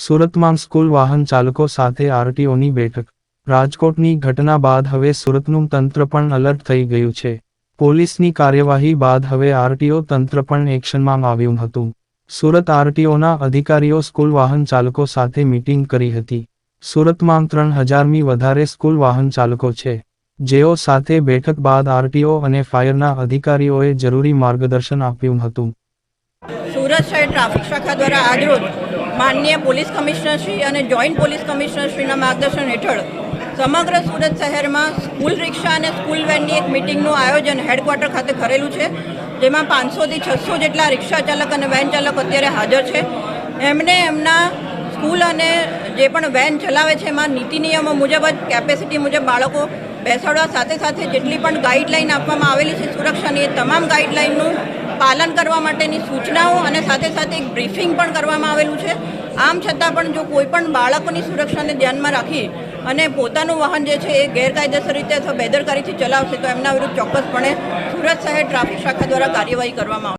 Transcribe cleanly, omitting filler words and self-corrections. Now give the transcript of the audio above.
સુરતમાં સ્કૂલ વાહન ચાલકો સાથે આરટીઓની બેઠક. રાજકોટની ઘટના બાદ હવે સુરતનું તંત્ર પણ એલર્ટ થઈ ગયું છે. પોલીસની કાર્યવાહી બાદ હવે આરટીઓ તંત્ર પણ એક્શનમાં આવ્યું હતું. સુરત આરટીઓના અધિકારીઓ સ્કૂલ વાહન ચાલકો સાથે મીટિંગ કરી હતી. સુરતમાં 3000મી વધારે સ્કૂલ વાહન ચાલકો છે, જેઓ સાથે બેઠક બાદ આરટીઓ અને ફાયરના અધિકારીઓએ જરૂરી માર્ગદર્શન આપ્યું હતું. સુરત શહેર ટ્રાફિક શાખા દ્વારા આજરોજ માનનીય પોલીસ કમિશનર શ્રી અને જોઈન્ટ પોલીસ કમિશનર શ્રીના માર્ગદર્શન હેઠળ સમગ્ર સુરત શહેરમાં સ્કૂલ રિક્ષા અને સ્કૂલ વેનની એક મિટિંગનું આયોજન હેડક્વાર્ટર ખાતે કરેલું છે, જેમાં 500થી 600 જેટલા રિક્ષા ચાલક અને વેન ચાલક અત્યારે હાજર છે. એમને એમના સ્કૂલ અને જે પણ વેન ચલાવે છે એમાં નીતિ નિયમો મુજબ જ કેપેસિટી મુજબ બાળકો બેસાડવા સાથે સાથે જેટલી પણ ગાઈડલાઈન આપવામાં આવેલી છે સુરક્ષાની, એ તમામ ગાઈડલાઈનનું પાલન કરવા માટેની સૂચનાઓ અને સાથે સાથે એક બ્રીફિંગ પણ કરવામાં આવેલું છે. આમ છતાં પણ જો કોઈ પણ બાળકોની સુરક્ષાને ધ્યાનમાં રાખી અને પોતાનું વાહન જે છે એ ગેરકાયદેસર રીતે અથવા બેદરકારીથી ચલાવશે તો એમના વિરુદ્ધ ચોક્કસપણે સુરત શહેર ટ્રાફિક શાખા દ્વારા કાર્યવાહી કરવામાં આવશે.